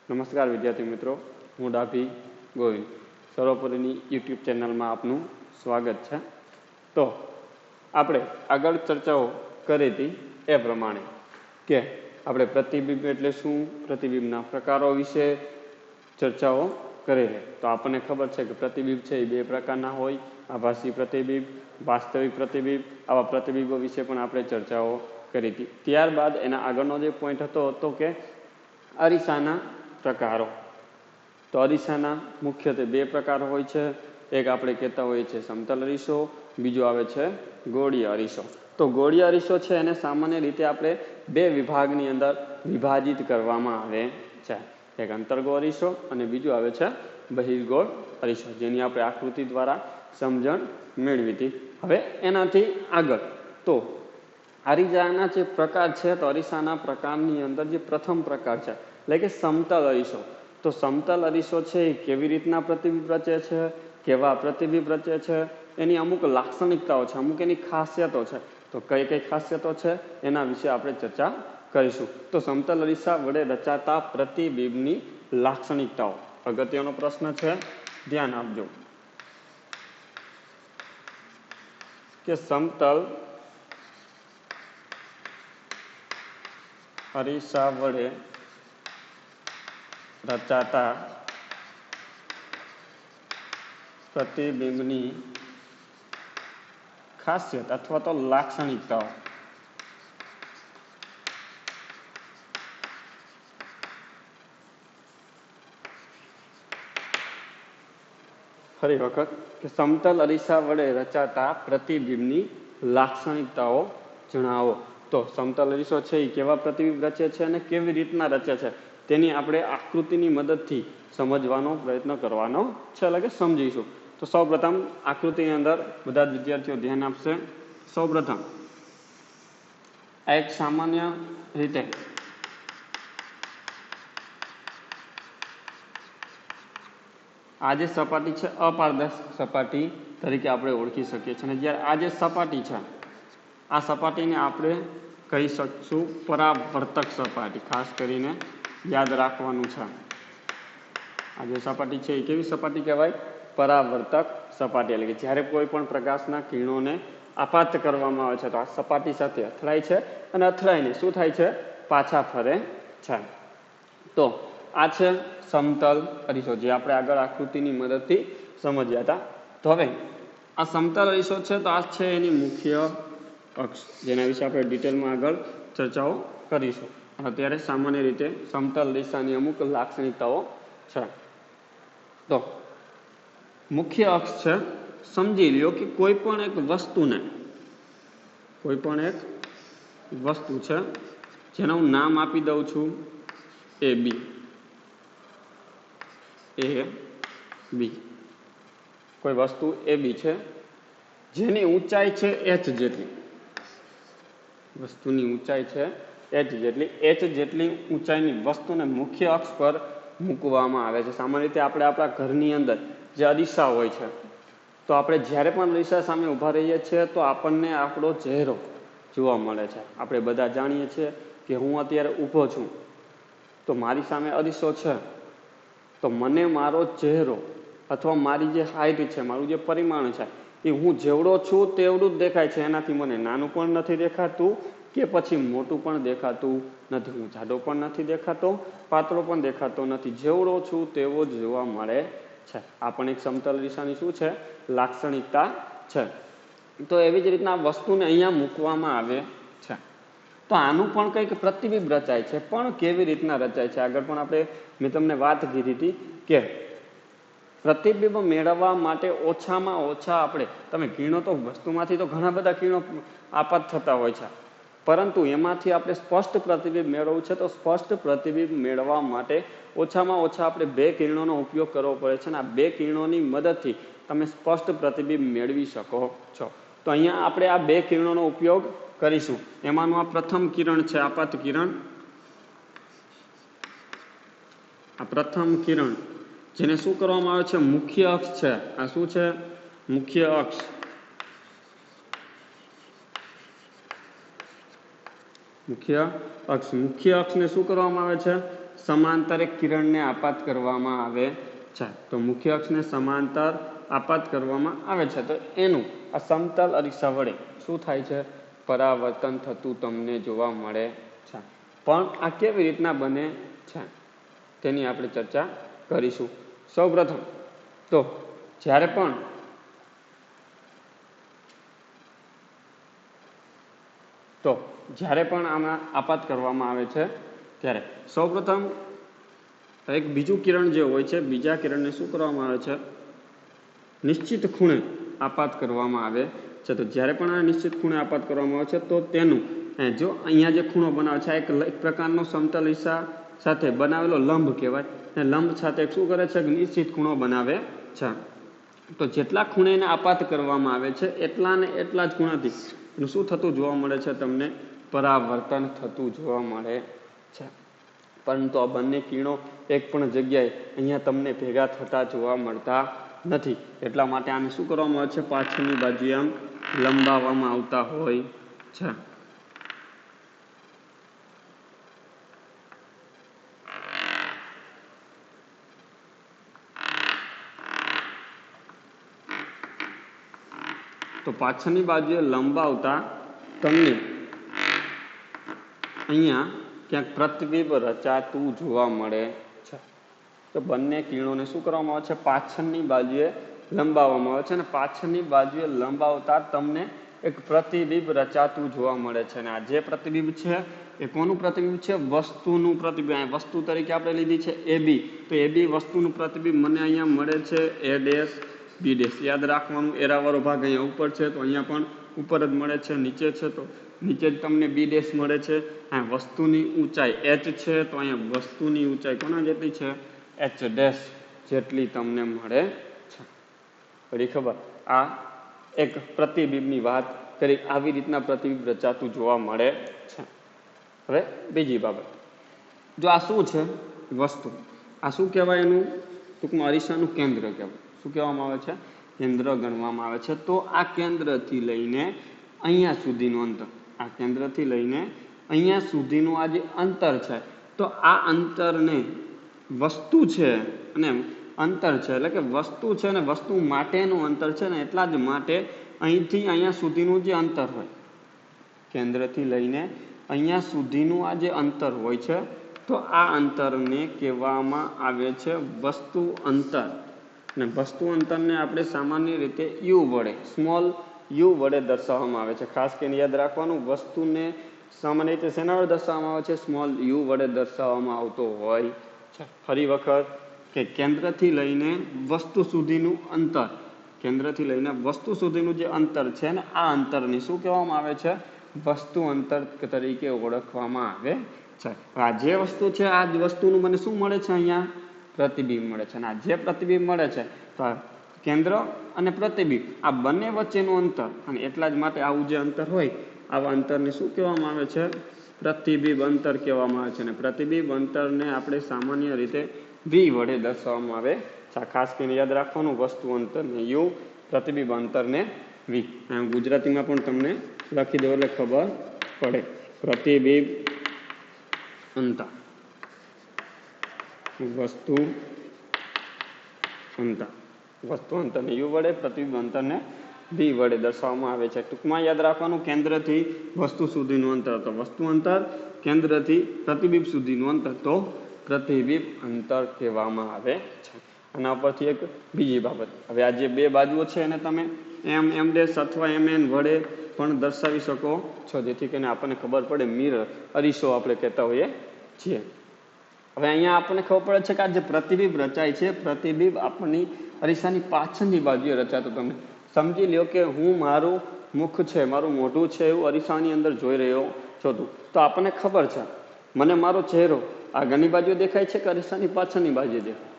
નમસ્કાર વિદ્યાર્થી મિત્રો, હું ડાભી ગોવિંદ સર્વોપરીની યુટ્યુબ ચેનલમાં આપનું સ્વાગત છે. તો આપણે આગળ ચર્ચાઓ કરી હતી એ પ્રમાણે કે આપણે પ્રતિબિંબ એટલે શું, પ્રતિબિંબના પ્રકારો વિશે ચર્ચાઓ કરી છે. તો આપણને ખબર છે કે પ્રતિબિંબ છે એ બે પ્રકારના હોય, આભાસી પ્રતિબિંબ, વાસ્તવિક પ્રતિબિંબ. આવા પ્રતિબિંબો વિશે પણ આપણે ચર્ચાઓ કરી હતી. ત્યારબાદ એના આગળનો જે પોઈન્ટ હતો કે અરીસાના પ્રકારો. તો અરીસાના મુખ્યત્વે બે પ્રકાર હોય છે. એક આપણે કહેતા હોઈએ છીએ સમતલ અરીસો, બીજો આવે છે ગોળીય અરીસો. તો ગોળીય અરીસો છે એને સામાન્ય રીતે આપણે બે વિભાગની અંદર વિભાજિત કરવામાં આવે છે. એક અંતર્ગોળ અરીસો અને બીજો આવે છે બહિર્ગોળ અરીસો, જેની આપણે આકૃતિ દ્વારા સમજણ મેળવી હતી. હવે એનાથી આગળ તો અરીસાના જે પ્રકાર છે, તો અરીસાના પ્રકારની અંદર જે પ્રથમ પ્રકાર છે એટલે કે સમતલ અરીસો. તો સમતલ અરીસો છે એ કેવી રીતના પ્રતિબિંબ રચે છે, કેવા પ્રતિબિંબ રચે છે, એની અમુક લાક્ષણિકતાઓ છે, અમુક એની ખાસિયતો છે. તો કઈ કઈ ખાસિયતો છે એના વિશે આપણે ચર્ચા કરીશું. તો સમતલ અરીસા વડે રચાતા પ્રતિબિંબની લાક્ષણિકતાઓ અગત્યનો પ્રશ્ન છે, ધ્યાન આપજો. કે સમતલ અરીસા વડે રચાતા પ્રતિબિંબની ખાસિયત અથવા તો લાક્ષણિકતાઓ. ફરી વખત કે સમતલ અરીસા વડે રચાતા પ્રતિબિંબની લાક્ષણિકતાઓ જણાવો. તો સમતલ અરીસો છે એ કેવા પ્રતિબિંબ રચે છે અને કેવી રીતના રચે છે તેની આપણે આકૃતિની મદદથી સમજવાનો પ્રયત્ન કરવાનો છે, એટલે કે સમજીશું. તો સૌપ્રથમ આકૃતિની અંદર બધા જ વિદ્યાર્થીઓ ધ્યાન આપશે. સૌપ્રથમ આ એક સામાન્ય રીતે આ જે સપાટી છે અપારદર્શક સપાટી તરીકે આપણે ઓળખી શકીએ છીએ. અને જ્યારે આ જે સપાટી છે, આ સપાટીને આપણે કહી શકશું પરાવર્તક સપાટી. ખાસ કરીને યાદ રાખવાનું છે, આ જે સપાટી છે એ કેવી સપાટી કહેવાય? પરાવર્તક સપાટી. એટલે કે જ્યારે કોઈ પણ પ્રકાશના કિરણોને આપાત કરવામાં આવે છે તો આ સપાટી સાથે અથડાય છે અને અથડાઈને શું થાય છે? પાછા ફરે છે. તો આ છે સમતલ અરીસો, જે આપણે આગળ આકૃતિની મદદથી સમજ્યા હતા. તો હવે આ સમતલ અરીસો છે તો આ છે એની મુખ્ય અક્ષ, જેના વિશે આપણે ડિટેલમાં આગળ ચર્ચાઓ કરીશું. અત્યારે સામાન્ય રીતે સમતલ અરીસાની અમુક લાક્ષણિકતાઓ છે. તો મુખ્ય અક્ષ છે, સમજી લ્યો કે કોઈ પણ એક વસ્તુ છે જેનું હું નામ આપી દઉં છું એ બી. કોઈ વસ્તુ એ બી છે જેની ઊંચાઈ છે h જેટલી. વસ્તુની ઊંચાઈ છે h જેટલી. h જેટલી ઊંચાઈની વસ્તુને મુખ્ય અક્ષ પર મૂકવામાં આવે છે. સામાન્ય રીતે આપણે આપણા ઘરની અંદર જે અરીસા હોય છે, તો આપણે જ્યારે પણ અરીસા સામે ઊભા રહીએ છીએ તો આપણને આપણો ચહેરો જોવા મળે છે. આપણે બધા જાણીએ છીએ કે હું અત્યારે ઊભો છું તો મારી સામે અરીસો છે, તો મને મારો ચહેરો અથવા મારી જે હાઈટ છે, મારું જે પરિમાણ છે, એ હું જેવડો છું તેવડું જ દેખાય છે. એનાથી મને નાનું પણ નથી દેખાતું કે પછી મોટું પણ દેખાતું નથી. હું જાડો પણ નથી દેખાતો, પાતળો પણ દેખાતો નથી. જેવડો છું તેવો જ જોવા મળે છે. આ પણ એક સમતલ અરીસાની શું છે? લાક્ષણિકતા છે. તો એવી જ રીતના વસ્તુને અહીંયા મૂકવામાં આવે છે. તો આનું પણ કંઈક પ્રતિબિંબ રચાય છે, પણ કેવી રીતના રચાય છે આગળ પણ મેં તમને વાત કીધી હતી કે પ્રતિબિંબ મેળવવા માટે ઓછામાં ઓછા તમે કિરણો તો વસ્તુમાંથી તો ઘણા બધા કિરણો આપાત થતા હોય છે, પરંતુ એમાંથી આપણે સ્પષ્ટ પ્રતિબિંબ મેળવવું છે. તો સ્પષ્ટ પ્રતિબિંબ મેળવવા માટે ઓછામાં ઓછા આપણે બે કિરણોનો ઉપયોગ કરવો પડે છે, અને આ બે કિરણોની મદદથી તમે સ્પષ્ટ પ્રતિબિંબ મેળવી શકો છો. તો અહીંયા આપણે આ બે કિરણોનો ઉપયોગ કરીશું. એમાંનું આ પ્રથમ કિરણ છે આપાત કિરણ. આ પ્રથમ કિરણ જેને શું કરવામાં આવે છે? મુખ્ય અક્ષ છે. આ શું છે? મુખ્ય અક્ષ. મુખ્ય અક્ષને શું કરવામાં આવે છે? સમાંતરે કિરણને આપાત કરવામાં આવે છે. તો મુખ્ય અક્ષને સમાંતર આપાત કરવામાં આવે છે તો એનું આ સમતલ અરીસા વડે શું થાય છે? પરાવર્તન થતું તમને જોવા મળે છે. પણ આ કેવી રીતના બને છે તેની આપણે ચર્ચા કરીશું. સૌપ્રથમ તો જ્યારે પણ આમાં આપાત કરવામાં આવે છે ત્યારે સૌપ્રથમ એક બીજું કિરણ જે હોય છે, બીજા કિરણને શું કરવામાં આવે છે? નિશ્ચિત ખૂણે આપાત કરવામાં આવે છે. તો જ્યારે પણ આ નિશ્ચિત ખૂણે આપાત કરવામાં આવે છે તો તેનું જો અહીંયા જે ખૂણો બનાવે છે એક પ્રકારનો સમતલ અરીસા સાથે બનાવેલો લંબ કહેવાય. અને લંબ સાથે શું કરે છે? નિશ્ચિત ખૂણો બનાવે છે. તો જેટલા ખૂણે એને આપાત કરવામાં આવે છે એટલા ને એટલા જ ખૂણાથી એનું શું થતું જોવા મળે છે? તમને પરાવર્તન થતું જોવા મળે છે. પરંતુ આ બંને કિરણો એક પણ જગ્યાએ અહીંયા તમને ભેગા થતા જોવા મળતા નથી. એટલા માટે આને શું કરવામાં આવે છે? પાછળની બાજુએ આમ લંબાવવામાં આવતા હોય છે. તો પાછળની બાજુએ લંબાવતા તમને અહીંયા ક્યાંક પ્રતિબિંબ રચાતું જોવા મળે છે. તો બંને કિરણોને શું કરવામાં આવે છે? પાછળની બાજુએ લંબાવવામાં આવે છે અને પાછળની બાજુએ લંબાવતા તમને એક પ્રતિબિંબ રચાતું જોવા મળે છે. અને આ જે પ્રતિબિંબ છે એ કોનું પ્રતિબિંબ છે? વસ્તુનું પ્રતિબિંબ. વસ્તુ તરીકે આપણે લીધી છે AB. તો AB વસ્તુનું પ્રતિબિંબ મને અહીંયા મળે છે A ડેશ B ડેશ. યાદ રાખવાનું, એરાવાળો ભાગ અહીંયા ઉપર છે તો અહીંયા પણ ઉપર જ મળે છે. નીચે છે તો નીચે જ તમને B ડેશ મળે છે. અહીંયા વસ્તુની ઊંચાઈ H છે તો અહીંયા વસ્તુની ઊંચાઈ કોના જેટલી છે? H ડેશ જેટલી તમને મળે છે. પડી ખબર? આ એક પ્રતિબિંબની વાત કરી. આવી રીતના પ્રતિબિંબ રચાતું જોવા મળે છે. હવે બીજી બાબત, જો આ શું છે? વસ્તુ. આ શું કહેવાય? એનું ટૂંકમાં અરીસાનું કેન્દ્ર કહેવાય. શું કહેવામાં આવે છે? કેન્દ્ર ગણવામાં આવે છે. તો આ કેન્દ્રથી લઈને અહીંયા સુધીનું અંતર, આ કેન્દ્રથી લઈને અહીંયા સુધીનું આ જે અંતર છે તો આ અંતરને વસ્તુ છે અને અંતર છે એટલે કે વસ્તુ છે અને વસ્તુ માટેનું અંતર છે ને એટલા જ માટે અહીંથી અહીંયા સુધીનું જે અંતર હોય, કેન્દ્રથી લઈને અહીંયા સુધીનું આ જે અંતર હોય છે તો આ અંતરને કહેવામાં આવે છે વસ્તુ અંતર. અને વસ્તુ અંતરને આપણે સામાન્ય રીતે યુ વડે, સ્મોલ યુ વડે દર્શાવવામાં આવે છે. ખાસ કરીને યાદ રાખવાનું, વસ્તુને સામાન્ય રીતે શેના વડે દર્શાવવામાં આવે છે? સ્મોલ યુ વડે દર્શાવવામાં આવતો હોય છે. ફરી વખત કે કેન્દ્રથી લઈને વસ્તુ સુધીનું અંતર, કેન્દ્રથી લઈને વસ્તુ સુધીનું જે અંતર છે ને આ અંતરને શું કહેવામાં આવે છે? વસ્તુ અંતર તરીકે ઓળખવામાં આવે છે. આ જે વસ્તુ છે આ જ વસ્તુનું મને શું મળે છે? અહીંયા પ્રતિબિંબ મળે છે. અને આ જે પ્રતિબિંબ મળે છે તો કેન્દ્ર અને પ્રતિબિંબ આ બંને વચ્ચેનું અંતર, અને એટલા જ માટે આવું જે અંતર હોય આવા અંતરને શું કહેવામાં આવે છે? પ્રતિબિંબ અંતર કહેવામાં આવે છે. અને પ્રતિબિંબ અંતરને આપણે સામાન્ય રીતે V વડે દર્શાવવામાં આવે છે. ખાસ કરીને યાદ રાખવાનું, વસ્તુ અંતરને U, પ્રતિબિંબ અંતરને V. ગુજરાતીમાં પણ તમને લખી દો એટલે ખબર પડે. પ્રતિબિંબ અંતર, વસ્તુ અંતર, વસ્તુ અંતરને U વડે, પ્રતિબિંબ અંતરને V વડે દર્શાવવામાં આવે છે. ટૂંકમાં યાદ રાખવાનું, કેન્દ્રથી વસ્તુ સુધીનું અંતર તો વસ્તુ અંતર, કેન્દ્રથી પ્રતિબિંબ સુધીનું અંતર તો પ્રતિબિંબ અંતર કહેવામાં આવે છે. આના પરથી એક બીજી બાબત, હવે આ જે બે બાજુઓ છે એને તમે M ડેશ અથવા MN વડે પણ દર્શાવી શકો છો, જેથી કરીને આપણને ખબર પડે. મિરર, અરીસો આપણે કહેતા હોઈએ છીએ. હવે અહીંયા આપણને ખબર પડે છે કે આ જે પ્રતિબિંબ રચાય છે, પ્રતિબિંબ આપણી અરીસાની પાછળની બાજુએ રચાતો. તમે સમજી લ્યો કે હું મારું મુખ છે, મારું મોઢું છે એવું અરીસાની અંદર જોઈ રહ્યો છું, તો આપણને ખબર છે મને મારો ચહેરો આગળની બાજુ દેખાય છે કે અરીસાની પાછળની બાજુ દેખાય?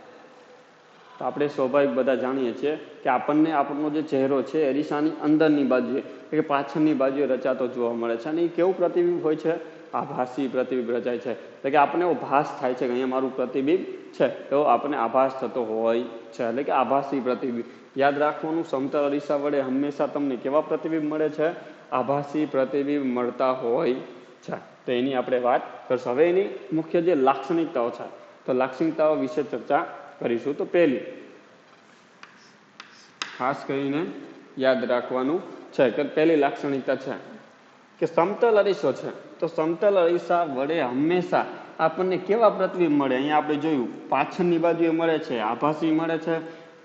તો આપણે સ્વાભાવિક બધા જાણીએ છીએ કે આપણને આપણનો જે ચહેરો છે અરીસાની અંદરની બાજુએ કે પાછળની બાજુએ રચાતો જોવા મળે છે. અને એ કેવું પ્રતિબિંબ હોય છે? આભાસી પ્રતિબિંબ રચાય છે. એટલે કે આપણને એવો ભાસ થાય છે કે અહીંયા મારું પ્રતિબિંબ છે, એવો આપણને આભાસ થતો હોય છે. એટલે કે આભાસી પ્રતિબિંબ. યાદ રાખવાનું, સમતલ અરીસા વડે હંમેશા તમને કેવા પ્રતિબિંબ મળે છે? આભાસી પ્રતિબિંબ મળતા હોય છે. તો એની આપણે વાત કરશું. હવે એની મુખ્ય જે લાક્ષણિકતાઓ છે તો લાક્ષણિકતાઓ વિશે ચર્ચા કરીશું. તો પહેલી ખાસ કરીને યાદ રાખવાનું છે કે પહેલી લાક્ષણિકતા છે કે સમતલ અરીસો છે તો સમતલ અરીસા વડે હંમેશા આપણને કેવા પ્રતિબિંબ મળે. અહીંયા આપણે જોયું પાછળની બાજુએ મળે છે, આભાસી મળે છે.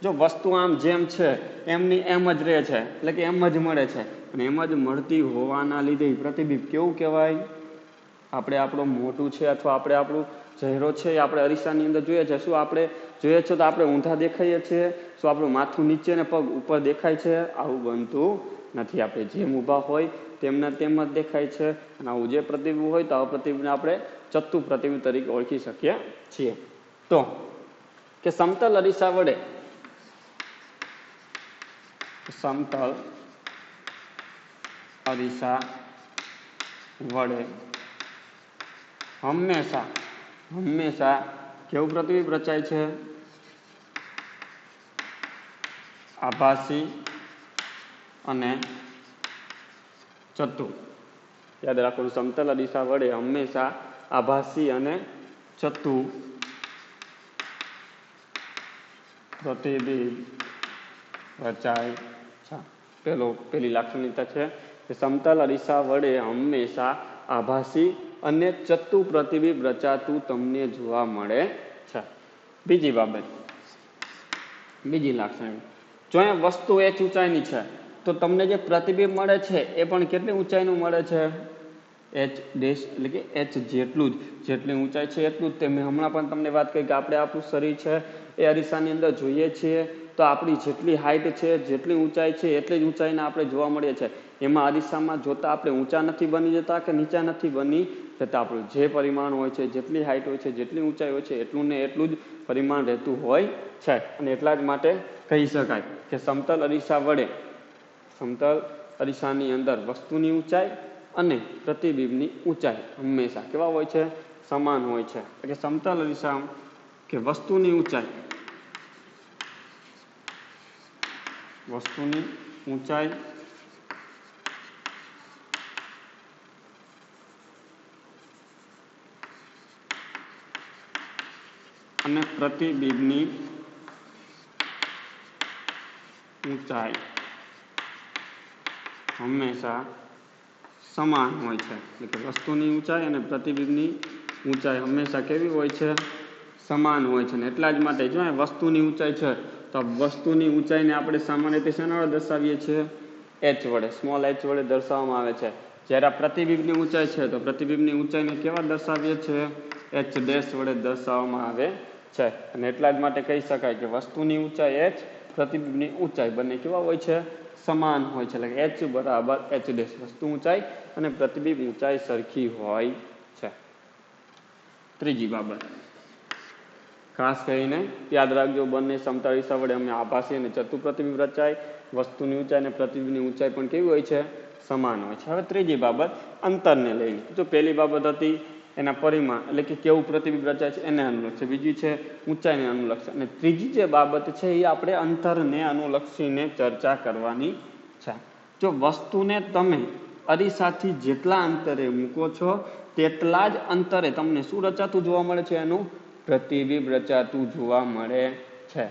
જો વસ્તુ આમ જેમ છે એમની એમ જ રહે છે, એટલે કે એમ જ મળે છે, અને એમ જ મળતી હોવાના લીધે પ્રતિબિંબ કેવું કહેવાય? આપણે આપણું મોઢું છે અથવા આપણે આપણું ચહેરો છે એ આપણે અરીસાની અંદર જોઈએ છે. શું આપણે જોઈએ છે તો આપણે ઊંધા દેખાઈએ છીએ? શું આપણું માથું નીચે ને પગ ઉપર દેખાય છે? આવું બનતું નથી. આપણે જેમ ઊભા હોય તેમના તેમ જ દેખાય છે. અને આવું જે પ્રતિબિંબ હોય તો આવા પ્રતિબિંબને આપણે ચત્તુ પ્રતિબિંબ તરીકે ઓળખી શકીએ છીએ. તો કે સમતલ અરીસા વડે સમતલ અરીસા વડે હંમેશા કેવું પ્રતિબિંબ રચાય છે? આભાસી અને ચત્તુ. યાદ રાખવાનું, સમતલ અરીસા વડે હંમેશા આભાસી અને ચત્તુ પ્રતિબિંબ રચાય છે. પેલી લાક્ષણિકતા છે કે સમતલ અરીસા વડે હંમેશા આભાસી અને ચત્તુ પ્રતિબિંબ રચાતું તમને જોવા મળે છે. બીજી બાબત, બીજી લાક્ષણિકતા, જો એ વસ્તુ h ઊંચાઈની છે તો તમને જે પ્રતિબિંબ મળે છે એ પણ કેટલી ઊંચાઈનું મળે છે? h ડેશ, એટલે કે h જેટલું જ, જેટલી ઊંચાઈ છે એટલું જ. તે મેં હમણાં પણ તમને વાત કરી કે આપણે આપણું શરીર છે એ અરીસાની અંદર જોઈએ છીએ તો આપણી જેટલી હાઈટ છે, જેટલી ઊંચાઈ છે એટલી જ ઊંચાઈના આપણે જોવા મળીએ છીએ. એમાં અરીસામાં જોતા આપણે ઊંચા નથી બની જતા કે નીચા નથી બની જતા. આપણું જે પરિમાણ હોય છે, જેટલી હાઈટ હોય છે, જેટલી ઊંચાઈ હોય છે એટલું ને એટલું જ પરિમાણ રહેતું હોય છે. અને એટલા જ માટે કહી શકાય કે સમતલ અરીસા વડે, સમતલ અરીસાની અંદર વસ્તુની ઊંચાઈ અને પ્રતિબિંબની ઊંચાઈ હંમેશા કેવા હોય છે? સમાન હોય છે. એટલે સમતલ અરીસા કે વસ્તુની ઊંચાઈ અને પ્રતિબિંબની ઊંચાઈ હંમેશા સમાન હોય છે. એટલે કે વસ્તુની ઊંચાઈ અને પ્રતિબિંબની ઊંચાઈ હંમેશા કેવી હોય છે? સમાન હોય છે. ને એટલા જ માટે જો વસ્તુની ઊંચાઈ છે તો વસ્તુની ઊંચાઈને આપણે સામાન્ય રીતે શેના વડે દર્શાવીએ છીએ? h વડે, સ્મોલ h વડે દર્શાવવામાં આવે છે. જ્યારે આ પ્રતિબિંબની ઊંચાઈ છે તો પ્રતિબિંબની ઊંચાઈને કેવા દર્શાવીએ છીએ? h ડેશ વડે દર્શાવવામાં આવે છે. અને એટલા જ માટે કહી શકાય કે વસ્તુની ઊંચાઈ h, પ્રતિબિંબની ઊંચાઈ બંને કેવા હોય છે? સમાન હોય છે. એટલે કે h બરાબર h ડેશ, વસ્તુ ઊંચાઈ અને પ્રતિબિંબ ઊંચાઈ સરખી હોય છે. ત્રીજી બાબત ખાસ કરીને યાદ રાખજો, બંને સમતલ અરીસા વડે અમે આભાસી અને ચત્તુ પ્રતિબિંબ રચાય. વસ્તુની ઊંચાઈ અને પ્રતિબિંબની ઊંચાઈ પણ કેવી હોય છે? સમાન હોય છે. હવે ત્રીજી બાબત અંતરને લઈને. જો પહેલી બાબત હતી એના પરિમાણ, એટલે કે કેવું પ્રતિબિંબ રચાય છે એને અનુલક્ષે, બીજી છે ઊંચાઈને અનુલક્ષે, અને ત્રીજી જે બાબત છે એ આપણે અંતરને અનુલક્ષીને ચર્ચા કરવાની છે. જો વસ્તુને તમે અરીસાથી જેટલા અંતરે મૂકો છો તેટલા જ અંતરે તમને શું રચાતું જોવા મળે છે? એનું પ્રતિબિંબ રચાતું જોવા મળે છે.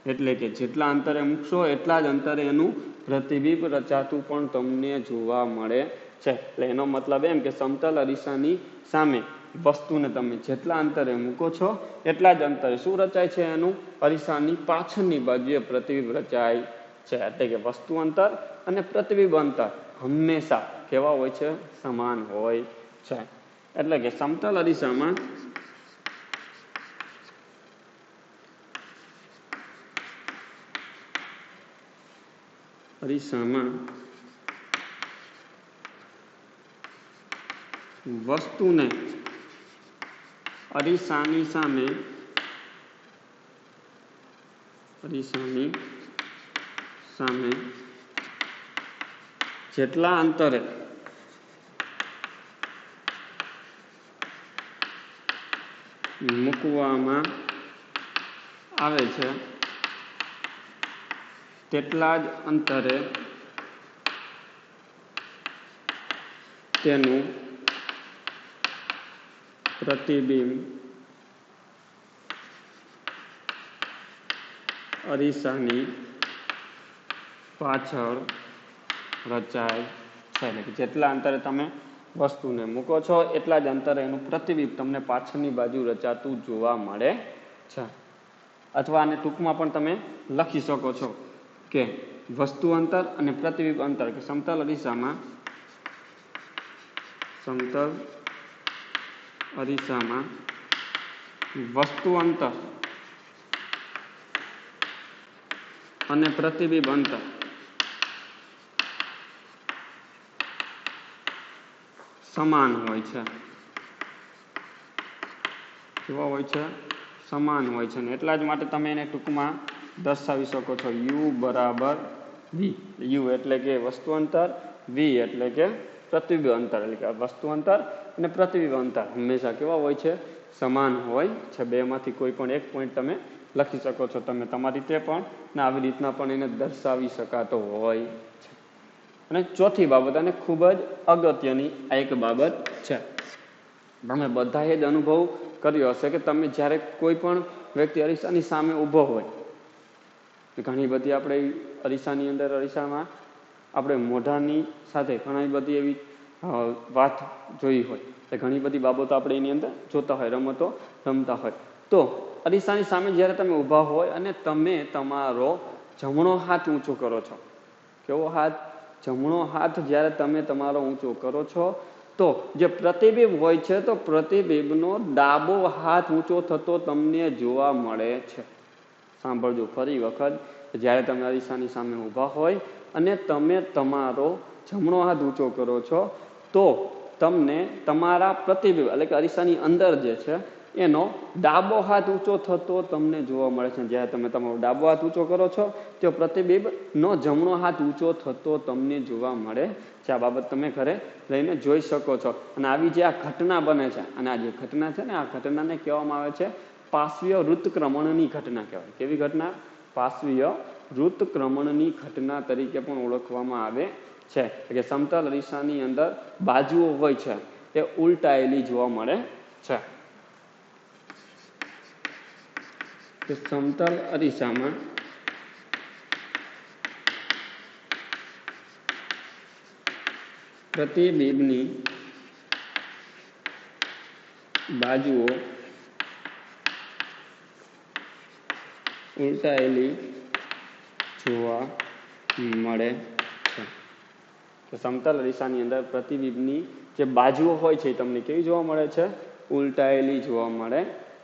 એટલે કે જેટલા અંતરે મૂકશો એટલા જ અંતરે એનું પ્રતિબિંબ રચાતું પણ તમને જોવા મળે છે. એટલે એનો મતલબ એમ કે સમતલ અરીસાની સામે વસ્તુને તમે જેટલા અંતરે મૂકો છો એટલા જ અંતરે શું રચાય છે? એનું અરીસાની પાછળની બાજુએ પ્રતિબિંબ રચાય છે. એટલે કે વસ્તુ અંતર અને પ્રતિબિંબ અંતર હંમેશા કેવા હોય છે? સમાન હોય છે. એટલે કે સમતલ અરીસામાં વસ્તુને અરીસાની સામે જેટલા અંતરે મૂકવામાં આવે છે તેટલા જ અંતરે તેનું પ્રતિબિંબ અરીસાની પાછળ રચાય છે. એટલે કે જેટલા અંતરે તમે વસ્તુને મૂકો છો એટલા જ અંતરે એનું પ્રતિબિંબ તમને પાછળની બાજુ રચાતું જોવા મળે છે. અથવા આને ટૂંકમાં પણ તમે લખી શકો છો કે વસ્તુ અંતર અને પ્રતિબિંબ અંતર, કે સમતલ અરીસામાં વસ્તુ અંતર અને પ્રતિબિંબ અંતર સમાન હોય છે. કેવા હોય છે? સમાન હોય છે. ને એટલા જ માટે તમે એને ટૂંકમાં દર્શાવી શકો છો u બરાબર v. u એટલે કે વસ્તુ અંતર, v એટલે કે પ્રતિબિંબ અંતર. એટલે કે વસ્તુ અંતર અને પ્રતિબિંબ અંતર હંમેશા કેવા હોય છે? સમાન હોય છે. બેમાંથી કોઈ પણ એક પોઈન્ટ તમે લખી શકો છો. તમે તમારી રીતે પણ ને આવી રીતના પણ એને દર્શાવી શકાતો હોય છે. અને ચોથી બાબત, અને ખૂબ જ અગત્યની આ એક બાબત છે, તમે બધાએ જ અનુભવ કર્યો હશે કે તમે જ્યારે કોઈ પણ વ્યક્તિ અરીસાની સામે ઊભો હોય, ઘણી બધી આપણે અરીસામાં આપણે મોઢાની સાથે ઘણી બધી એવી વાત જોઈ હોય, ઘણી બધી બાબતો આપણે એની અંદર જોતા હોય, રમતો રમતા હોય. તો અરીસાની સામે જ્યારે તમે ઊભા હોય અને તમે તમારો જમણો હાથ ઊંચો કરો છો, કેવો હાથ? જમણો હાથ જ્યારે તમે તમારો ઊંચો કરો છો તો જે પ્રતિબિંબ હોય છે, તો પ્રતિબિંબનો ડાબો હાથ ઊંચો થતો તમને જોવા મળે છે. સાંભળજો ફરી વખત, જ્યારે તમે અરીસાની સામે ઊભા હોય અને તમે તમારો જમણો હાથ ઊંચો કરો છો તો તમને તમારા પ્રતિબિંબ એટલે કે અરીસાની અંદર જે છે એનો ડાબો હાથ ઊંચો થતો તમને જોવા મળે છે. જ્યારે તમે તમારો ડાબો હાથ ઊંચો કરો છો તો પ્રતિબિંબનો જમણો હાથ ઊંચો થતો તમને જોવા મળે છે. આ બાબત તમે ઘરે લઈને જોઈ શકો છો. અને આવી જે આ ઘટના બને છે, અને આ જે ઘટના છે ને, આ ઘટનાને કહેવામાં આવે છે પાર્શ્વીય ઋતક્રમણની ઘટના કહેવાય. કેવી ઘટના? પાર્શ્વીય ઋતક્રમણની ઘટના તરીકે પણ ઓળખવામાં આવે છે. કે સમતલ અરીસાની અંદર બાજુઓ હોય છે એ ઉલટાયેલી જોવા મળે છે. સમતલ અરીસામાં પ્રતિબિંબની બાજુઓ ઉલટાયેલી જોવા મળે છે. તો સમતલ અરીસાની અંદર પ્રતિબિંબની જે બાજુઓ હોય છે એ તમને કેવી જોવા મળે છે? ઉલટાયેલી જોવા મળે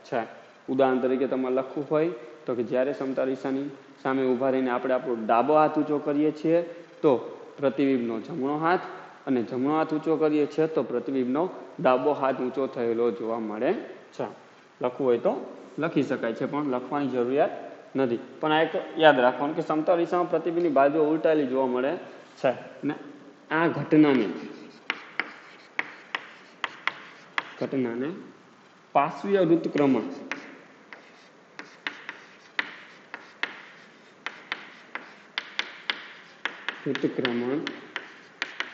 છે. ઉદાહરણ તરીકે તમારે લખવું હોય તો કે જ્યારે સમતલ અરીસાની સામે ઊભા રહીને આપણે આપણો ડાબો હાથ ઊંચો કરીએ છીએ તો પ્રતિબિંબનો જમણો હાથ, અને જમણો હાથ ઊંચો કરીએ છીએ તો પ્રતિબિંબનો ડાબો હાથ ઊંચો થયેલો જોવા મળે છે. લખવું હોય તો લખી શકાય છે, પણ લખવાની જરૂરિયાત નથી. પણ આ એક યાદ રાખવાનું કે સમતલ અરીસામાં પ્રતિબિંબની બાજુઓ ઉલટાયેલી જોવા મળે છે. અને આ ઘટનાને પાર્શ્વીય ઋતક્રમણ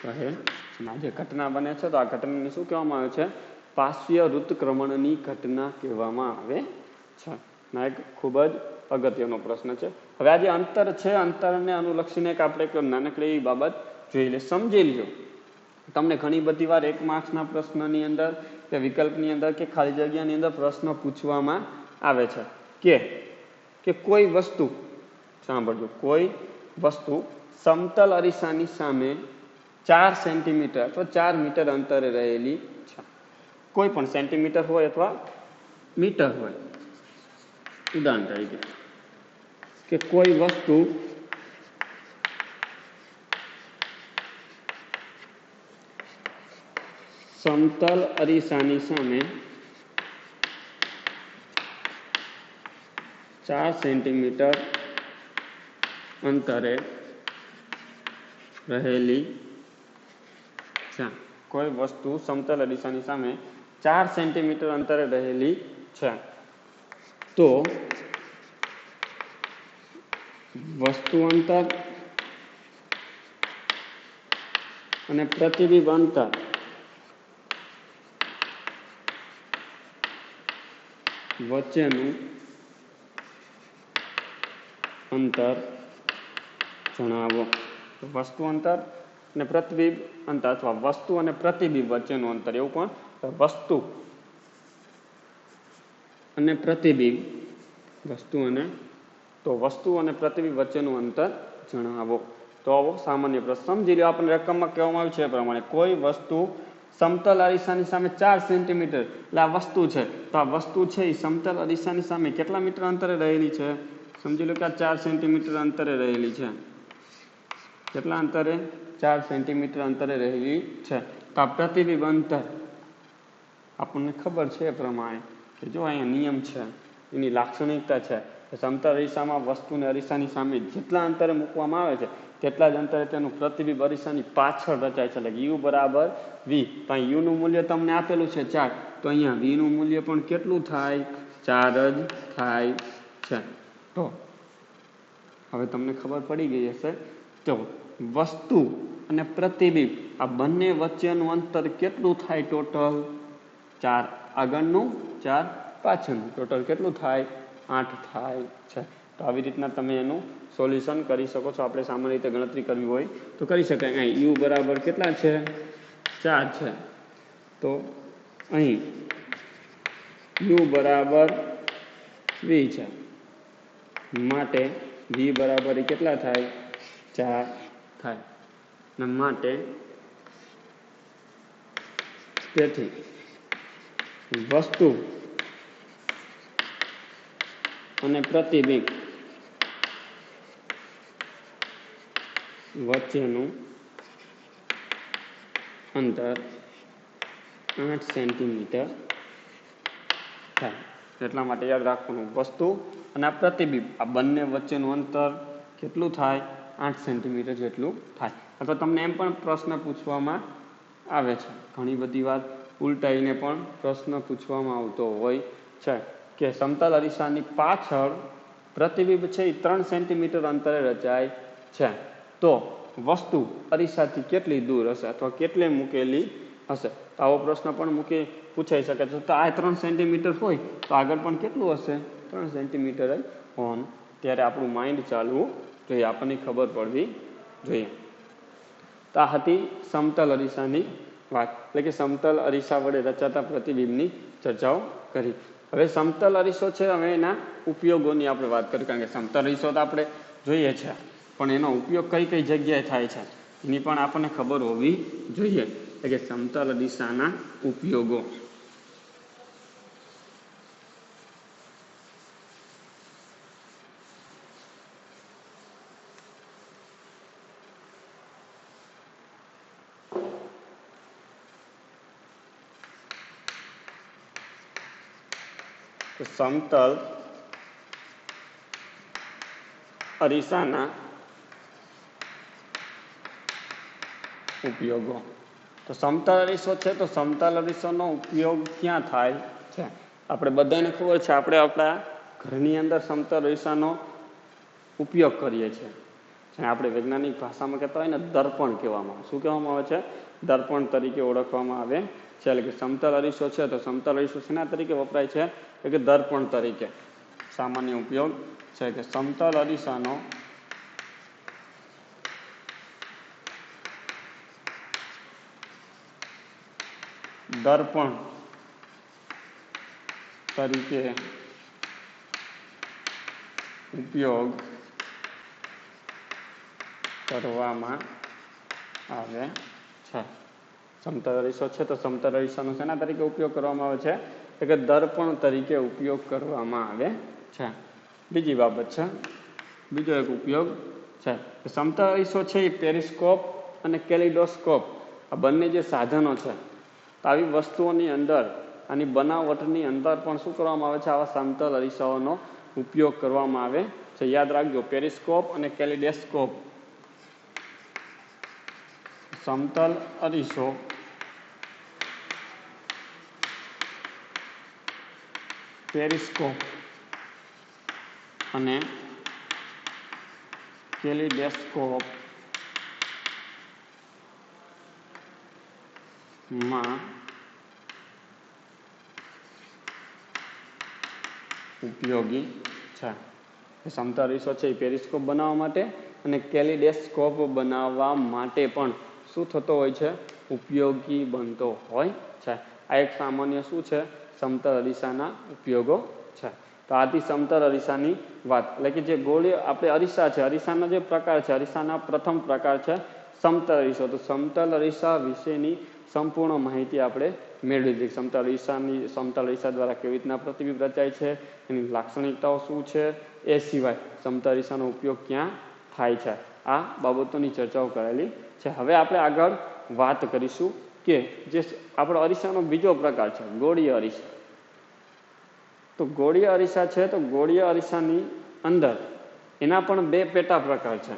કહે. આ જે ઘટના બને છે તો આ ઘટનાને શું કહેવામાં આવે છે? પાર્શ્વીય ઋતક્રમણની ઘટના કહેવામાં આવે છે. આ એક ખૂબ જ અગત્યનો પ્રશ્ન છે. હવે આ જે અંતર છે, અંતરને અનુલક્ષીને એક આપણે એક નાનકડી એવી બાબત જોઈ લે, સમજી લ્યો. તમને ઘણી બધી વાર 1 માર્ક્સના પ્રશ્નની અંદર કે વિકલ્પની અંદર કે ખાલી જગ્યાની અંદર પ્રશ્ન પૂછવામાં આવે છે કે કોઈ વસ્તુ, સાંભળજો, કોઈ વસ્તુ સમતલ અરીસાની સામે 4 સેન્ટીમીટર અથવા 4 મીટર અંતરે રહેલી છે. કોઈ પણ સેન્ટીમીટર હોય અથવા મીટર હોય. ઉદાહરણ તરીકે કે કોઈ વસ્તુ સમતલ અરીસાની સામે 4 સેન્ટીમીટર અંતરે રહેલી છે. કોઈ વસ્તુ સમતલ અરીસાની સામે 4 સેન્ટીમીટર અંતરે રહેલી છે તો વસ્તુ અંતર અને પ્રતિબિંબ અંતર વચ્ચેનું અંતર જણાવો. તો વસ્તુ અંતર અને પ્રતિબિંબ અંતર અથવા વસ્તુ અને પ્રતિબિંબ વચ્ચેનું અંતર, એવું પણ વસ્તુ અને પ્રતિબિંબ, વસ્તુ અને પ્રતિબિંબ વચ્ચેનું અંતર જણાવો. તો આવો સામાન્ય પ્રશ્ન સમજી લો. આપણને રકમમાં કહેવામાં આવ્યું છે એ પ્રમાણે કોઈ વસ્તુ સમતલ અરીસાની સામે 4 સેન્ટીમીટર, એટલે આ વસ્તુ છે, તો આ વસ્તુ છે એ સમતલ અરીસાની સામે કેટલા મીટર અંતરે રહેલી છે? સમજી લો કે આ 4 સેન્ટીમીટર અંતરે રહેલી છે. કેટલા અંતરે? 4 સેન્ટીમીટર અંતરે રહેલી છે. તો આ પ્રતિબિંબ અંતર આપણને ખબર છે એ પ્રમાણે કે જો અહીંયા નિયમ છે, એની લાક્ષણિકતા છે કે સમતલ અરીસામાં વસ્તુને અરીસાની સામે જેટલા અંતરે મૂકવામાં આવે છે તેટલા જ અંતરે તેનું પ્રતિબિંબ અરીસાની પાછળ રચાય છે. એટલે યુ બરાબર વી. તો અહીં યુનું મૂલ્ય તમને આપેલું છે 4, તો અહીંયા વીનું મૂલ્ય પણ કેટલું થાય? 4 જ થાય છે. તો હવે તમને ખબર પડી ગઈ હશે. તો વસ્તુ અને પ્રતિબિંબ આ બંને વચ્ચેનું અંતર કેટલું થાય? ટોટલ 4 આગળનું, 4 પાછળનું, ટોટલ કેટલું થાય? 8 થાય છે. તો આવી રીતના તમે એનું સોલ્યુશન કરી શકો છો. આપણે સામાન્ય રીતે ગણતરી કરવી હોય તો કરી શકાય. અહીં યુ બરાબર કેટલા છે? 4 છે. તો અહીં યુ બરાબર વી છે, માટે વી બરાબર કેટલા થાય? 4 થાય. અને માટે તેથી વસ્તુ અને પ્રતિબિંબ વચ્ચેનું અંતર 8 સેન્ટીમીટર થાય. એટલા માટે યાદ રાખવાનું, વસ્તુ અને આ પ્રતિબિંબ આ બંને વચ્ચેનું અંતર કેટલું થાય? 8 સેન્ટીમીટર જેટલું થાય. અથવા તમને એમ પણ પ્રશ્ન પૂછવામાં આવે છે, ઘણી બધી વાર ઉલટાઈને પણ પ્રશ્ન પૂછવામાં આવતો હોય છે કે સમતલ અરીસાની પાછળ પ્રતિબિંબ છે એ 3 સેન્ટીમીટર અંતરે રચાય છે, તો વસ્તુ અરીસાથી કેટલી દૂર હશે અથવા કેટલે મૂકેલી હશે? તો આવો પ્રશ્ન પણ પૂછાઈ શકે છે. તો આ 3 સેન્ટીમીટર હોય તો આગળ પણ કેટલું હશે? 3 સેન્ટીમીટર જ હોવાનું. ત્યારે આપણું માઇન્ડ ચાલવું જોઈએ, આપણને ખબર પડવી જોઈએ. તો આ હતી સમતલ અરીસાની વાત, એટલે કે સમતલ અરીસા વડે રચાતા પ્રતિબિંબની ચર્ચાઓ કરી. હવે સમતલ અરીસો છે, હવે એના ઉપયોગોની આપણે વાત કરીએ. કારણ કે સમતલ અરીસો તો આપણે જોઈએ છે, પણ એનો ઉપયોગ કઈ કઈ જગ્યાએ થાય છે એની પણ આપણને ખબર હોવી જોઈએ. એટલે કે સમતલ અરીસાના ઉપયોગો. સમતલ અરીસાના ઉપયોગો. તો સમતલ અરીસો છે, તો સમતલ અરીસોનો ઉપયોગ ક્યાં થાય છે? આપણે બધાને ખબર છે, આપણે આપણા ઘરની અંદર સમતલ અરીસાનો ઉપયોગ કરીએ છીએ. આપણે વૈજ્ઞાનિક ભાષામાં કહેતા હોય ને, દર્પણ કહેવામાં આવે. શું કહેવામાં આવે છે? દર્પણ તરીકે ઓળખવામાં આવે છે. એટલે કે સમતલ અરીસો છે, તો સમતલ અરીસો શેના તરીકે વપરાય છે? એટલે કે દર્પણ તરીકે સામાન્ય ઉપયોગ છે કે સમતલ અરીસાનો દર્પણ તરીકે ઉપયોગ કરવામાં આવે છે. સમતલ અરીસો છે, તો સમતલ અરીસાનો શેના તરીકે ઉપયોગ કરવામાં આવે છે? એટલે કે દર્પણ તરીકે ઉપયોગ કરવામાં આવે છે. બીજી બાબત છે, બીજો એક ઉપયોગ છે કે સમતલ અરીસો છે એ પેરિસ્કોપ અને કેલિડોસ્કોપ આ બંને જે સાધનો છે, આવી વસ્તુઓની અંદર, આની બનાવટની અંદર પણ શું કરવામાં આવે છે? આવા સમતલ અરીસાઓનો ઉપયોગ કરવામાં આવે છે. યાદ રાખજો, પેરિસ્કોપ અને કેલિડોસ્કોપ. સમતલ અરીસો પેરિસ્કોપ અને કેલિડોસ્કોપ માં ઉપયોગી છે. સમતલ અરીસો છે એ પેરિસ્કોપ બનાવવા માટે અને કેલિડેસ્કોપ બનાવવા માટે પણ શું થતો હોય છે? ઉપયોગી બનતો હોય છે. આ એક સામાન્ય શું છે? સમતલ અરીસાના ઉપયોગો છે. તો આથી સમતલ અરીસાની વાત, એટલે કે જે ગોળીય આપણે અરીસા છે, અરીસાનો જે પ્રકાર છે, અરીસાના પ્રથમ પ્રકાર છે સમતલ અરીસો. તો સમતલ અરીસા વિશેની સંપૂર્ણ માહિતી આપણે મેળવી લીધી. સમતલ અરીસા દ્વારા કેવી રીતના પ્રતિબિંબ રચાય છે, એની લાક્ષણિકતાઓ શું છે, એ સિવાય સમતલ અરીસાનો ઉપયોગ ક્યાં થાય છે, આ બાબતોની ચર્ચાઓ કરેલી છે. હવે આપણે આગળ વાત કરીશું કે જે આપણો અરીસાનો બીજો પ્રકાર છે ગોળીય અરીસા. તો ગોળીય અરીસા છે, તો ગોળીય અરીસાની અંદર એના પણ બે પેટા પ્રકાર છે.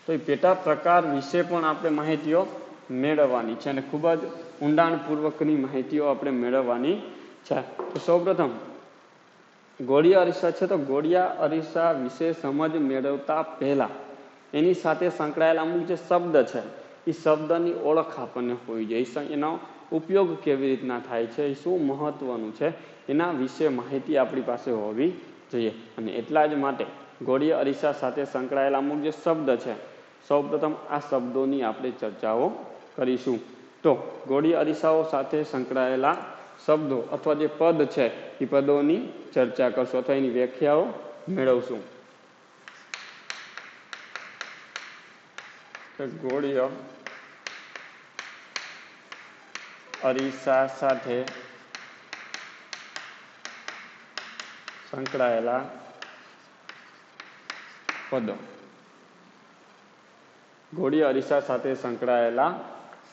તો એ પેટા પ્રકાર વિશે પણ આપણે માહિતીઓ મેળવવાની છે અને ખૂબ જ ઊંડાણપૂર્વકની માહિતીઓ આપણે મેળવવાની છે. તો સૌપ્રથમ ગોળીય અરીસા છે, તો ગોળીય અરીસા વિશે સમજ મેળવતા પહેલા એની સાથે સંકળાયેલા અમુક જે શબ્દ છે એ શબ્દની ઓળખ આપણને હોવી જોઈએ. એનો ઉપયોગ કેવી રીતના થાય છે, એ શું મહત્વનું છે, એના વિશે માહિતી આપણી પાસે હોવી જોઈએ. અને એટલા જ માટે ગોળીય અરીસા સાથે સંકળાયેલા અમુક જે શબ્દ છે, સૌપ્રથમ આ શબ્દોની આપણે ચર્ચાઓ કરીશું. તો ગોળીય અરીસાઓ સાથે સંકળાયેલા શબ્દો અથવા જે પદ છે એ પદોની ચર્ચા કરશું અથવા એની વ્યાખ્યાઓ મેળવશું. ગોળીય અરીસા સાથે સંકળાયેલા પદો. ગોળીય અરીસા સાથે સંકળાયેલા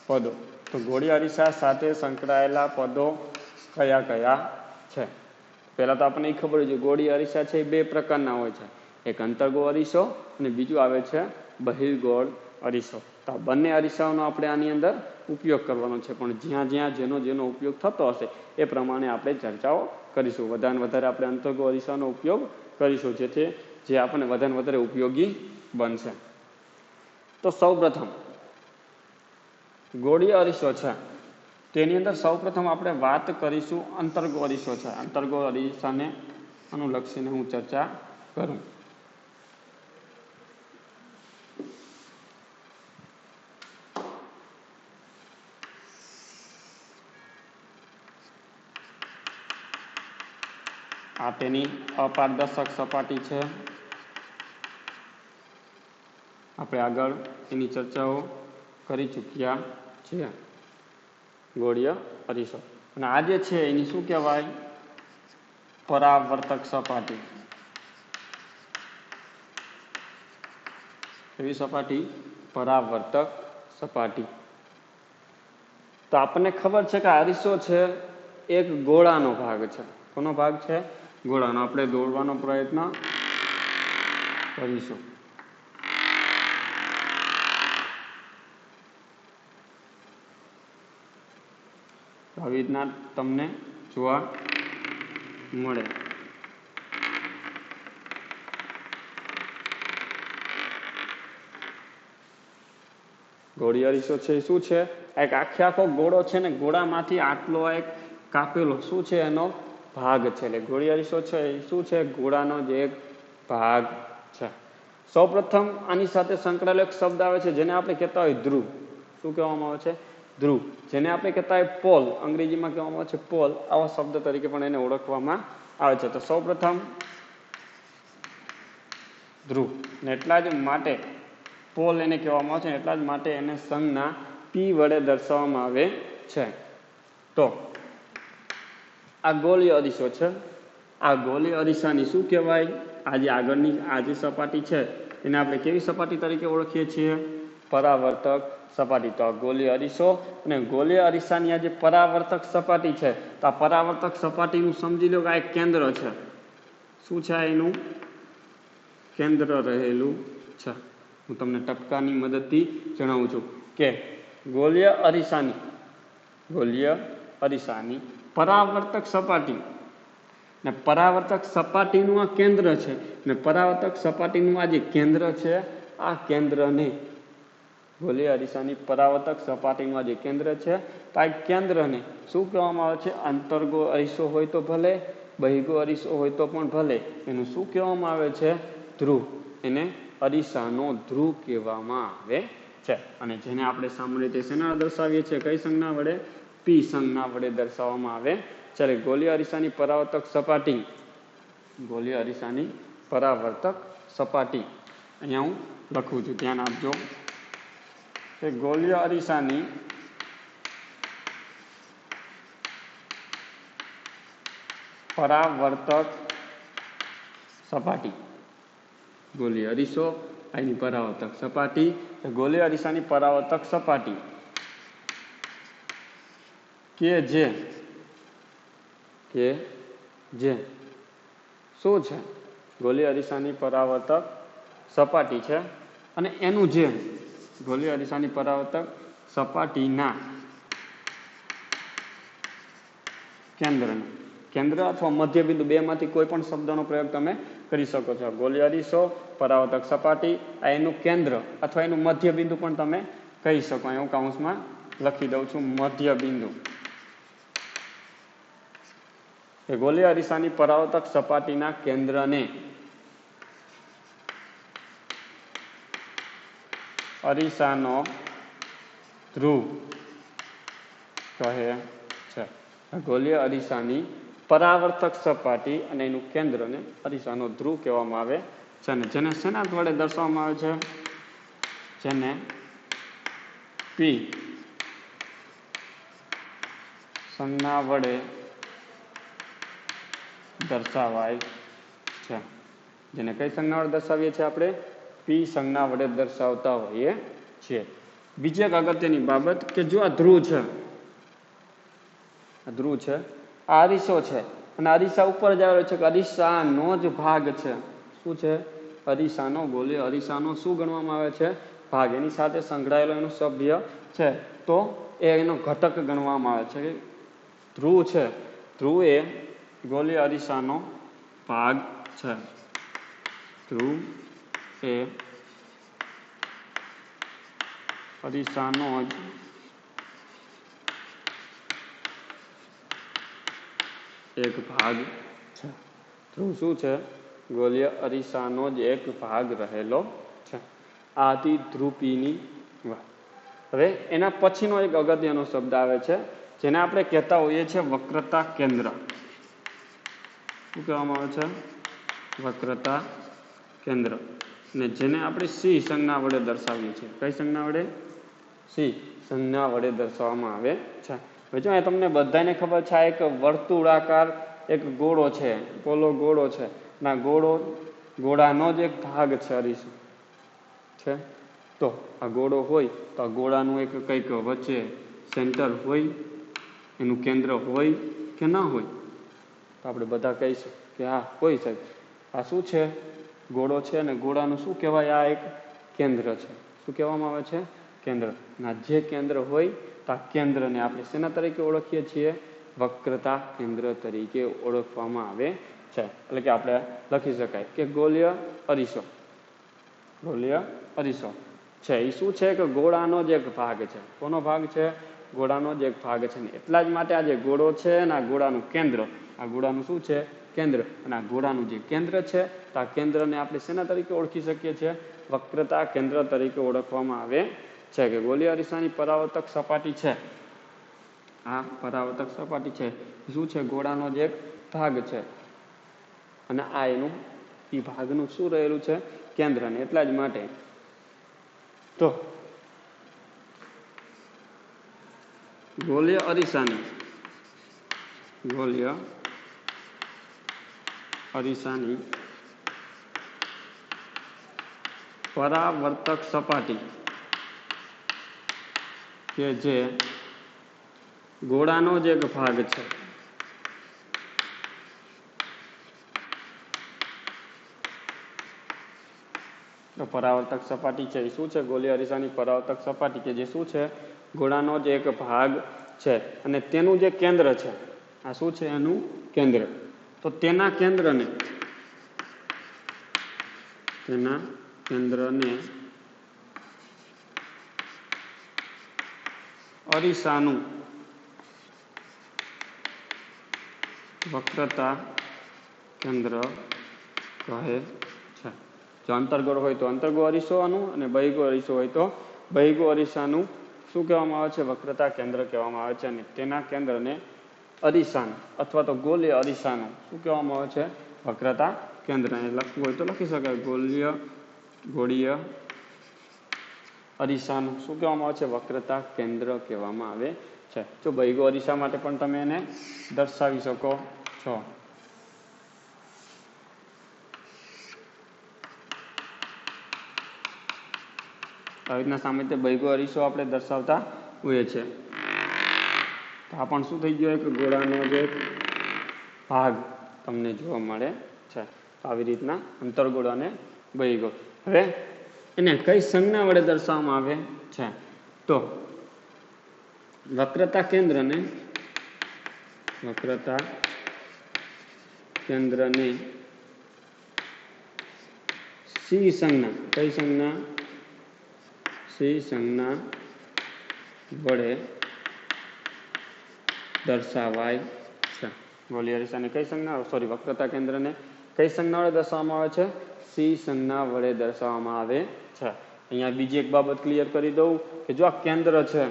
પદો. તો ગોળીય અરીસા સાથે સંકળાયેલા પદો કયા કયા છે? પહેલાં તો આપણને એ ખબર છે ગોળીય અરીસા છે એ બે પ્રકારના હોય છે. એક અંતર્ગોળ અરીસો અને બીજું આવે છે બહિર્ગોળ અરીસો. તો આ બંને અરીસાઓનો આપણે આની અંદર ઉપયોગ કરવાનો છે, પણ જ્યાં જ્યાં જેનો ઉપયોગ થતો હશે એ પ્રમાણે આપણે ચર્ચાઓ કરીશું. વધારે વધારે આપણે અંતર્ગોળ અરીસાનો ઉપયોગ કરીશું, જેથી જે આપણને વધારે ઉપયોગી બનશે. તો સૌપ્રથમ ગોળીય અરીસો છે તેની અંદર સૌપ્રથમ આપણે વાત કરીશું અંતર્ગોળ અરીસો છે. અંતર્ગોળ અરીસાને અનુલક્ષીને હું ચર્ચા કરું. આ તેની અપારદર્શક સપાટી છે. આપણે આગળ એની ચર્ચાઓ કરી ચૂક્યા છીએ. ગોળીય અરીસો અને આ જે છે એની શું કહેવાય? પરાવર્તક સપાટી. એવી સપાટી પરાવર્તક સપાટી. તો આપણને ખબર છે કે અરીસો છે એક ગોળાનો ભાગ છે. કોનો ભાગ છે? ગોળાનો. આપણે દોરવાનો પ્રયત્ન કરીશું. આવી રીતના તમને જોવા મળે. ગોળીય અરીસો છે એ શું છે? એક આખો ગોળો છે ને, ગોળામાંથી આટલો એક કાપેલો શું છે એનો ભાગ છે. એટલે ગોળીય અરીસો છે એ શું છે? ગોળાનો જ એક ભાગ છે. સૌપ્રથમ આની સાથે સંકળાયેલો એક શબ્દ આવે છે જેને આપણે કહેતા હોય ધ્રુવ. શું કહેવામાં આવે છે? ધ્રુવ. જેને આપણે કહેતા હોય પોલ, અંગ્રેજીમાં કહેવામાં આવે છે પોલ. આવા શબ્દ તરીકે પણ એને ઓળખવામાં આવે છે. તો સૌપ્રથમ ધ્રુવ ને એટલા જ માટે પોલ એને કહેવામાં આવે છે, એટલા જ માટે એને સંજ્ઞા પી વડે દર્શાવવામાં આવે છે. તો આ ગોળીય અરીસો છે. આ ગોળીય અરીસાની શું કહેવાય? આજે આગળની આ જે સપાટી છે એને આપણે કેવી સપાટી તરીકે ઓળખીએ છીએ? પરાવર્તક સપાટી. તો આ ગોળીય અરીસો અને ગોળીય અરીસાની આ જે પરાવર્તક સપાટી છે, તો આ પરાવર્તક સપાટીનું સમજી લો કે આ એક કેન્દ્ર છે. શું છે? એનું કેન્દ્ર રહેલું છે. હું તમને ટપકાની મદદથી જણાવું છું કે ગોળીય અરીસાની પરાવર્તક સપાટી ને પરાવર્તક સપાટીનું આ કેન્દ્ર છે ને પરાવર્તક સપાટીનું આ જે કેન્દ્ર છે, આ કેન્દ્રને ગોળીય અરીસાની પરાવર્તક સપાટીનું આ જે કેન્દ્ર છે, તો આ કેન્દ્રને શું કહેવામાં આવે છે? અંતર્ગોળ અરીસો હોય તો ભલે બહિગો અરીસો હોય તો પણ ભલે, એનું શું કહેવામાં આવે છે? ધ્રુવ. એને અરીસાનો ધ્રુવ કહેવામાં આવે છે. અને જેને આપણે સામાન્ય રીતે શેના દર્શાવીએ છીએ? કઈ સંજ્ઞા વડે? પી સંજ્ઞા વડે દર્શાવવામાં આવે. જ્યારે ગોલીય અરીસાની પરાવર્તક સપાટી, ગોલીય અરીસાની પરાવર્તક સપાટી, અહીંયા હું લખું છું, ધ્યાન આપજો કે ગોલીય અરીસાની પરાવર્તક સપાટી, ગોલીય અરીસો એની પરાવર્તક સપાટી, ગોલીય અરીસાની પરાવર્તક સપાટી કે જે શું છે? ગોલીય અરીસાની પરાવર્તક સપાટી છે. અને એનું જે ગોલીય અરીસાની પરાવર્તક સપાટીના કેન્દ્ર અથવા મધ્યબિંદુ, બેમાંથી કોઈ પણ શબ્દનો પ્રયોગ તમે કરી શકો છો. ગોલીય અરીસો, પરાવર્તક સપાટી, આ એનું કેન્દ્ર અથવા એનું મધ્યબિંદુ પણ તમે કહી શકો. હું કૌંસમાં લખી દઉં છું, મધ્યબિંદુ. એ ગોલીય અરીસાની પરાવર્તક સપાટીના કેન્દ્રને અરીસાનો ધ્રુવ કહે છે. ગોલીય અરીસાની પરાવર્તક સપાટી અને એનું કેન્દ્રને અરીસાનો ધ્રુવ કહેવામાં આવે છે. અને જેને શેના વડે દર્શાવવામાં આવે છે? જેને પી સંજ્ઞા વડે દર્શાવાય છે. જેને કઈ સંજ્ઞા વડે દર્શાવીએ છીએ આપણે? પી સંજ્ઞા વડે દર્શાવતા હોઈએ છીએ. બીજી એક અગત્યની બાબત કે જો આ ધ્રુવ છે, આ અરીસો છે, અને અરીસા ઉપર જ આવેલો છે કે અરીસાનો જ ભાગ છે. શું છે? અરીસાનો, ગોલીય અરીસાનો શું ગણવામાં આવે છે? ભાગ. એની સાથે સંકળાયેલો એનું સભ્ય છે, તો એ એનો ઘટક ગણવામાં આવે છે. ધ્રુવ છે, ધ્રુવ એ ગોલીય અરીસાનો ભાગ છે. ધ્રુવ એ અરીસાનો જ એક ભાગ છે. ધ્રુવ શું છે? ગોલીય અરીસાનો જ એક ભાગ રહેલો છે. આ હતી ધ્રુપીની વાત. હવે એના પછીનો એક અગત્યનો શબ્દ આવે છે, જેને આપણે કહેતા હોઈએ છીએ વક્રતા કેન્દ્ર. શું કહેવામાં આવે છે? વક્રતા કેન્દ્ર. ને જેને આપણે સી સંજ્ઞા વડે દર્શાવીએ છીએ. કઈ સંજ્ઞા વડે? સી સંજ્ઞા વડે દર્શાવવામાં આવે છે. હવે જો તમને બધાને ખબર છે, આ એક વર્તુળાકાર એક ગોળો છે, પોલો ગોળો છે. ના ગોળાનો જ એક ભાગ છે અરીસો છે. તો આ ગોળો હોય તો આ ગોળાનું એક કંઈક વચ્ચે સેન્ટર હોય, એનું કેન્દ્ર હોય કે ના હોય? તો આપણે બધા કહીશું કે હા હોય સાહેબ. આ શું છે? ગોળો છે, અને ગોળાનું શું કહેવાય? આ એક કેન્દ્ર છે. શું કહેવામાં આવે છે? કેન્દ્ર. ના જે કેન્દ્ર હોય તો આ કેન્દ્રને આપણે શેના તરીકે ઓળખીએ છીએ? વક્રતા કેન્દ્ર તરીકે ઓળખવામાં આવે છે. એટલે કે આપણે લખી શકાય કે ગોલીય અરીસો, ગોલીય અરીસો છે એ શું છે? કે ગોળાનો જ એક ભાગ છે. કોનો ભાગ છે? ગોળાનો જ એક ભાગ છે. ને એટલા જ માટે આ જે ગોળો છે અને આ ગોળાનું કેન્દ્ર, આ ગોળાનું શું છે? કેન્દ્ર. અને આ ગોળાનું જે કેન્દ્ર છે, તો આ કેન્દ્રને આપણે શેના તરીકે ઓળખી શકીએ છીએ? વક્રતા કેન્દ્ર તરીકે ઓળખવામાં આવે છે. કે ગોલીય અરીસાની પરાવર્તક સપાટી છે, આ પરાવર્તક સપાટી છે શું છે? ગોળાનો જ એક ભાગ છે. અને આ એનું એ ભાગનું શું રહેલું છે? કેન્દ્ર. ને એટલા જ માટે તો ગોલીય અરીસાની પરાવર્તક સપાટી કે જે ગોળાનો જ એક ભાગ છે, પરાવર્તક સપાટી છે એ શું છે? ગોલીય અરીસાની પરાવર્તક સપાટી કે જે શું છે? ગોળાનો જ એક ભાગ છે. અને તેનું જે કેન્દ્ર છે, આ શું છે? એનું કેન્દ્ર. તો તેના કેન્દ્રને અરીસાનું વક્રતા કેન્દ્ર કહે છે. જો અંતર્ગોળ હોય તો અંતર્ગોળ અરીસાનું અને બહિર્ગોળ અરીસો હોય તો બહિર્ગોળ અરીસાનું શું કહેવામાં આવે છે? વક્રતા કેન્દ્ર કહેવામાં આવે છે. અને તેના કેન્દ્રને અરીસાનું અથવા તો ગોળીય અરીસાનું શું કહેવામાં આવે છે? વક્રતા કેન્દ્ર. લખવું હોય તો લખી શકાય ગોળીય અરીસાનું શું કહેવામાં આવે છે? વક્રતા કેન્દ્ર કહેવામાં આવે છે. જો બહિર્ગોળ અરીસા માટે પણ તમે એને દર્શાવી શકો છો. આવી રીતના સામાન્ય બહિર્ગોળ અરીસો આપણે દર્શાવતા હોઈએ છીએ. તો આ પણ શું થઈ ગયો? એક ગોળાનો જે ભાગ તમને જોવા મળે છે. આવી રીતના અંતર્ગોળ અને બહિર્ગોળ. હવે એને કઈ સંજ્ઞા વડે દર્શાવવામાં આવે છે? તો વક્રતા કેન્દ્રને સી સંજ્ઞા, કઈ સંજ્ઞા? સી સંજ્ઞા વડે દર્શાવાય છે. ગોળીય અરીસાને કઈ સંજ્ઞા, વક્રતા કેન્દ્રને કઈ સંજ્ઞા વડે દર્શાવવામાં આવે છે? સી સંજ્ઞા વડે દર્શાવવામાં આવે છે. અહીંયા બીજી એક બાબત ક્લિયર કરી દઉં કે જો આ કેન્દ્ર છે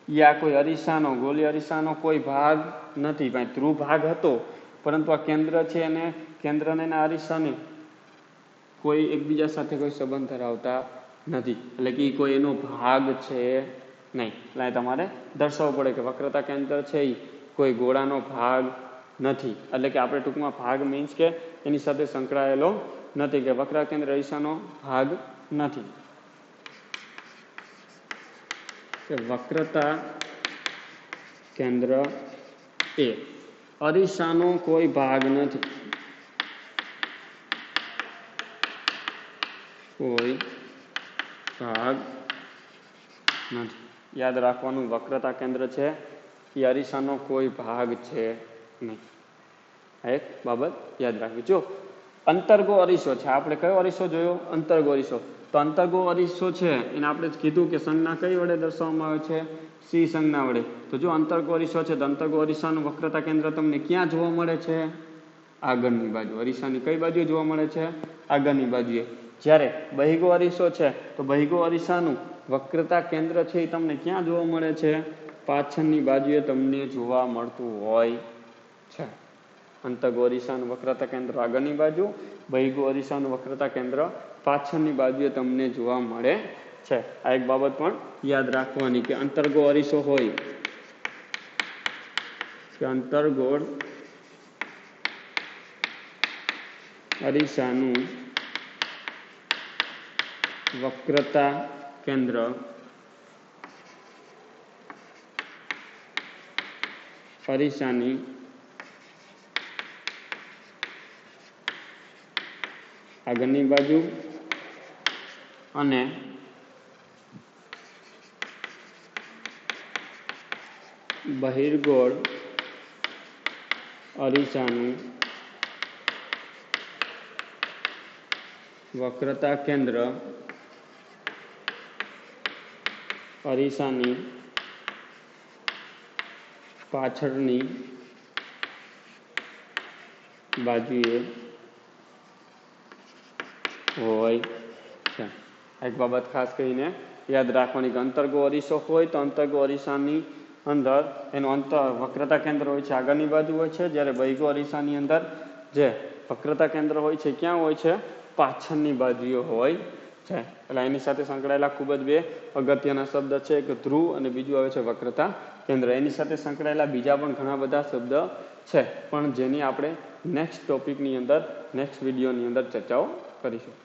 એ આ કોઈ અરીસાનો, ગોળીય અરીસાનો કોઈ ભાગ નથી, ભાઈ ધ્રુવ ભાગ હતો, પરંતુ આ કેન્દ્ર છે અને કેન્દ્રને અરીસાને કોઈ એકબીજા સાથે કોઈ સંબંધ ધરાવતા નથી, એટલે કે કોઈ એનો ભાગ છે નહીં. એટલે તમારે દર્શાવવું પડે કે વક્રતા કેન્દ્ર છે એ કોઈ ગોળાનો ભાગ નથી. એટલે કે આપણે ટૂંકમાં ભાગ મીન્સ કે એની સાથે સંકળાયેલો નથી, કે વક્રતા કેન્દ્ર અરીસાનો ભાગ નથી. કે વક્રતા કેન્દ્ર એ અરીસાનો કોઈ ભાગ નથી, કોઈ ભાગ નથી. યાદ રાખવાનું, વક્રતા કેન્દ્ર છે એ અરીસાનો કોઈ ભાગ છે નહીં. આ એક બાબત યાદ રાખવી. જો અંતર્ગોળ અરીસો છે, આપણે કયો અરીસો જોયો? અંતર્ગોળ અરીસો. તો અંતર્ગોળ અરીસો છે એને આપણે કીધું કે સંજ્ઞા કઈ વડે દર્શાવવામાં આવે છે? સી સંજ્ઞા વડે. તો જો અંતર્ગોળ અરીસો છે તો અંતર્ગોળ અરીસાનું વક્રતા કેન્દ્ર તમને ક્યાં જોવા મળે છે? આગળની બાજુ. અરીસાની કઈ બાજુએ જોવા મળે છે? આગળની બાજુએ. જ્યારે બહિર્ગોળ અરીસો છે તો બહિર્ગોળ અરીસાનું વક્રતા કેન્દ્ર છે એ તમને ક્યાં જોવા મળે છે? પાછળની બાજુએ તમને જોવા મળતું હોય છે. અંતર્ગોળ અરીસાનું વક્રતા કેન્દ્ર આગળની બાજુ, બહિર્ગોળ અરીસાનું વક્રતા કેન્દ્ર પાછળની બાજુએ તમને જોવા મળે છે. આ એક બાબત પણ યાદ રાખવાની કે અંતર્ગોળ અરીસો હોય કે અંતર્ગોળ અરીસાનું વક્રતા કેન્દ્ર અરીસાની આગળની બાજુ અને બહિર્ગોળ અરીસાનું વક્રતા કેન્દ્ર અરીસાની પાછળની બાજુએ હોય છે. એક બાબત ખાસ કરીને યાદ રાખવાની કે અંતર્ગોળ અરીસો હોય તો અંતર્ગોળ અરીસાની અંદર એનું વક્રતા કેન્દ્ર હોય છે આગળની બાજુ હોય છે, જ્યારે બહિર્ગોળ અરીસાની અંદર જે વક્રતા કેન્દ્ર હોય છે ક્યાં હોય છે? પાછળની બાજુએ હોય છે. એટલે એની સાથે સંકળાયેલા ખૂબ જ બે અગત્યના શબ્દ છે, એક ધ્રુવ અને બીજું આવે છે વક્રતા કેન્દ્ર. એની સાથે સંકળાયેલા બીજા પણ ઘણા બધા શબ્દ છે, પણ જેની આપણે નેક્સ્ટ ટોપિકની અંદર, નેક્સ્ટ વિડીયોની અંદર ચર્ચાઓ કરીશું.